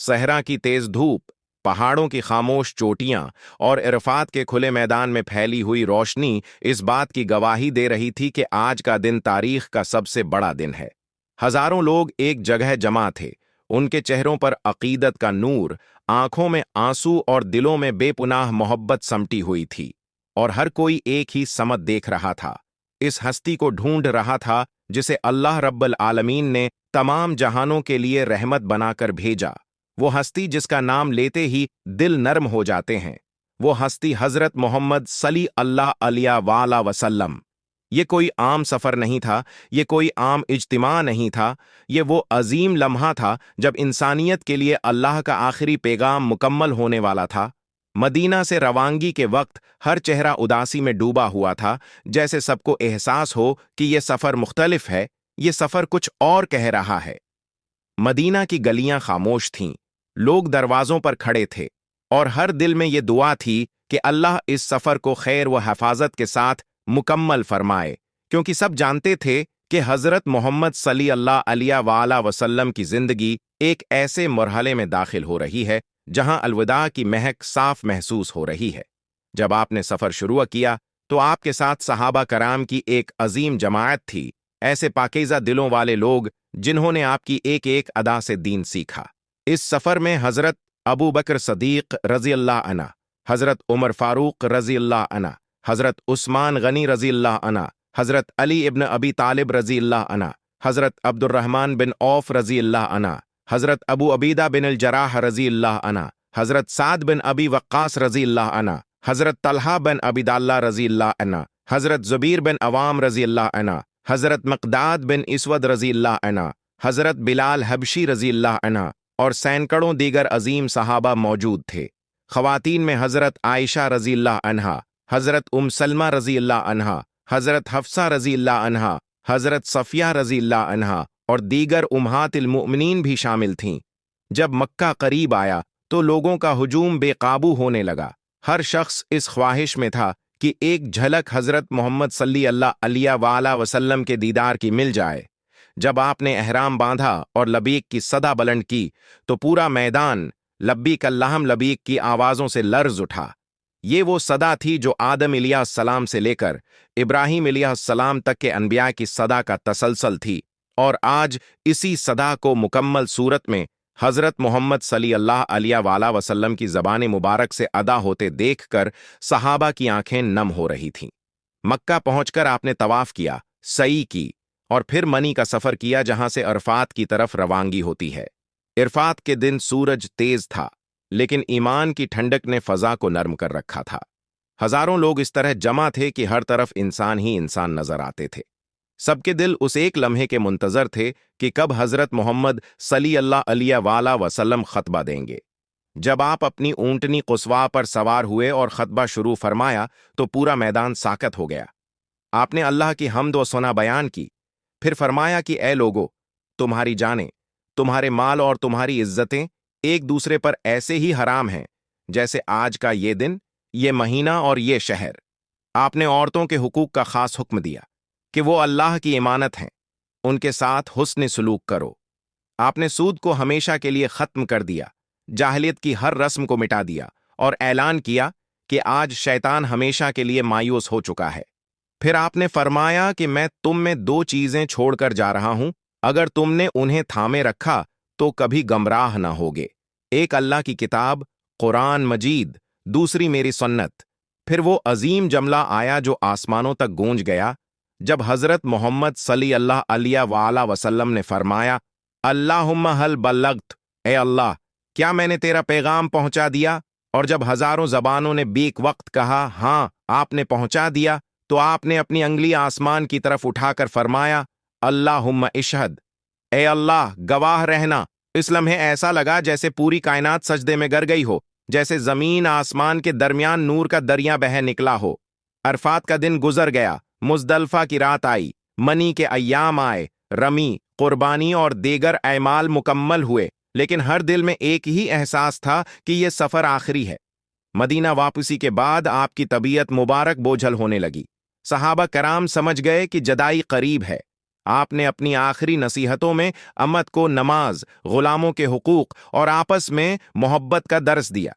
सहरा की तेज धूप, पहाड़ों की खामोश चोटियां और इरफात के खुले मैदान में फैली हुई रोशनी इस बात की गवाही दे रही थी कि आज का दिन तारीख का सबसे बड़ा दिन है। हजारों लोग एक जगह जमा थे। उनके चेहरों पर अकीदत का नूर, आंखों में आंसू और दिलों में बेपुनाह मोहब्बत समटी हुई थी। और हर कोई एक ही समत देख रहा था, इस हस्ती को ढूंढ रहा था जिसे अल्लाह रब्बुल आलमीन ने तमाम जहानों के लिए रहमत बनाकर भेजा। वो हस्ती जिसका नाम लेते ही दिल नर्म हो जाते हैं। वो हस्ती हजरत मोहम्मद सल्ली अल्लाह अलैहि वाला वसल्लम। ये कोई आम सफर नहीं था, ये कोई आम इज्तिमा नहीं था, ये वो अजीम लम्हा था जब इंसानियत के लिए अल्लाह का आखिरी पैगाम मुकम्मल होने वाला था। मदीना से रवानगी के वक्त हर चेहरा उदासी में डूबा हुआ था, जैसे सबको एहसास हो कि ये सफर मुख्तलिफ है, ये सफर कुछ और कह रहा है। मदीना की गलियां खामोश थीं, लोग दरवाजों पर खड़े थे, और हर दिल में ये दुआ थी कि अल्लाह इस सफर को खैर व हिफाजत के साथ मुकम्मल फरमाए, क्योंकि सब जानते थे कि हजरत मोहम्मद सल्लल्लाहु अलैहि वसल्लम की जिंदगी एक ऐसे मरहले में दाखिल हो रही है जहां अलविदा की महक साफ महसूस हो रही है। जब आपने सफर शुरू किया तो आपके साथ सहाबा कराम की एक अजीम जमायत थी, ऐसे पाकीज़ा दिलों वाले लोग जिन्होंने आपकी एक एक अदा से दीन सीखा। इस सफर में हजरत अबू बकर सदीक रजी अल्लाह अन्हु, हजरत उमर फारूक रजी अल्लाह अन्हु, हजरत उस्मान गनी रजी अल्लाह अन्हु, हजरत अली इब्न अबी तालिब रजी अल्लाह अन्हु, हजरत अब्दुर्रहमान बिन औफ रजी अल्लाह अन्हु, हजरत अबू अबीदा बिन अल जराह रजी अल्लाह अन्हु, हजरत साद बिन अबी वक्कास रजी अल्लाह अन्हु, हजरत तलहा बिन अबीदल्ला रजी अल्लाह अन्हु, हजरत जुबैर बिन अवाम रजी अल्लाह अन्हु, हजरत मकदाद बिन इसवद रजी अल्लाह अन्हु, हजरत बिलाल हबशी रजी अल्लाह अन्हु और सैकड़ों दीगर अजीम सहाबा मौजूद थे। खवातीन में हजरत आयशा रजी अल्लाह अन्हा, हजरत सलमा रजी अल्लाह अन्हा, हजरत हफ्सा रजी अल्लाह अन्हा, हजरत सफिया रजी अल्लाह अन्हा और दीगर उम्माहातिल मुमिनीन भी शामिल थीं। जब मक्का करीब आया तो लोगों का हुजूम बेकाबू होने लगा। हर शख्स इस ख्वाहिश में था कि एक झलक हजरत मोहम्मद सल्लल्लाहु अलैहि वसल्लम के दीदार की मिल जाए। जब आपने एहराम बांधा और लबीक की सदा बुलंद की तो पूरा मैदान लब्बीक अल्लाहुम लबीक की आवाज़ों से लर्ज उठा। ये वो सदा थी जो आदम अलैहिस्सलाम से लेकर इब्राहीम अलैहिस्सलाम तक के अनबिया की सदा का तसलसल थी, और आज इसी सदा को मुकम्मल सूरत में हजरत मोहम्मद सल्लल्लाहु अलैहि वसल्लम की ज़बान मुबारक से अदा होते देखकर सहाबा की आंखें नम हो रही थीं। मक्का पहुंचकर आपने तवाफ किया, सई की और फिर मनी का सफर किया, जहां से अरफात की तरफ रवानगी होती है। इरफात के दिन सूरज तेज था, लेकिन ईमान की ठंडक ने फजा को नर्म कर रखा था। हजारों लोग इस तरह जमा थे कि हर तरफ इंसान ही इंसान नजर आते थे। सबके दिल उस एक लम्हे के मुंतजर थे कि कब हजरत मोहम्मद सल्लल्लाहु अलैहि वसल्लम खतबा देंगे। जब आप अपनी ऊंटनी कुस्वा पर सवार हुए और खतबा शुरू फरमाया तो पूरा मैदान साकत हो गया। आपने अल्लाह की हम्द व सना बयान की, फिर फरमाया कि ए लोगो, तुम्हारी जानें, तुम्हारे माल और तुम्हारी इज्जतें एक दूसरे पर ऐसे ही हराम हैं जैसे आज का ये दिन, ये महीना और ये शहर। आपने औरतों के हुकूक का खास हुक्म दिया कि वो अल्लाह की इमानत हैं, उनके साथ हुस्न सलूक करो। आपने सूद को हमेशा के लिए खत्म कर दिया, जाहिलियत की हर रस्म को मिटा दिया और ऐलान किया कि आज शैतान हमेशा के लिए मायूस हो चुका है। फिर आपने फरमाया कि मैं तुम में दो चीजें छोड़कर जा रहा हूं, अगर तुमने उन्हें थामे रखा तो कभी गमराह ना होगे। एक अल्लाह की किताब कुरान मजीद, दूसरी मेरी सुन्नत। फिर वो अजीम जमला आया जो आसमानों तक गूंज गया जब हजरत मोहम्मद सल्लल्लाहु अलैहि वसल्लम ने फरमाया, अल्लाहुम्मा हल बल्लग्त, ए अल्लाह, क्या मैंने तेरा पैगाम पहुंचा दिया? और जब हजारों जबानों ने बेक वक्त कहा हां आपने पहुंचा दिया, तो आपने अपनी अंगली आसमान की तरफ उठाकर फरमाया, अल्लाहुम्मा इशहद, ए अल्लाह गवाह रहना। इस लम्हे ऐसा लगा जैसे पूरी कायनात सजदे में गर गई हो, जैसे जमीन आसमान के दरमियान नूर का दरिया बह निकला हो। अरफात का दिन गुजर गया, मुजदलफा की रात आई, मनी के अय्याम आए, रमी, कुर्बानी और दीगर ऐमाल मुकम्मल हुए, लेकिन हर दिल में एक ही एहसास था कि यह सफर आखिरी है। मदीना वापसी के बाद आपकी तबीयत मुबारक बोझल होने लगी। सहाबा कराम समझ गए कि जदाई करीब है। آپ نے اپنی آخری نصیحتوں میں امت کو نماز، غلاموں کے حقوق اور آپس میں محبت کا درس دیا۔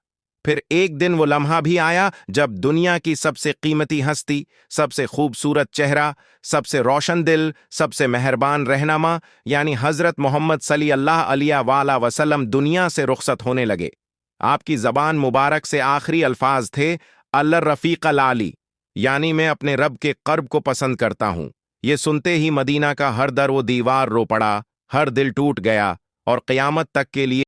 پھر ایک دن وہ لمحہ بھی آیا جب دنیا کی سب سے قیمتی ہستی، سب سے خوبصورت چہرہ، سب سے روشن دل، سب سے مہربان رہنما یعنی حضرت محمد صلی اللہ علیہ وآلہ وسلم دنیا سے رخصت ہونے لگے۔ آپ کی زبان مبارک سے آخری الفاظ تھے اللہ رفیق العلی، یعنی میں اپنے رب کے قرب کو پسند کرتا ہوں۔ یہ سنتے ہی مدینہ کا ہر در و دیوار رو پڑا، ہر دل ٹوٹ گیا اور قیامت تک کے لیے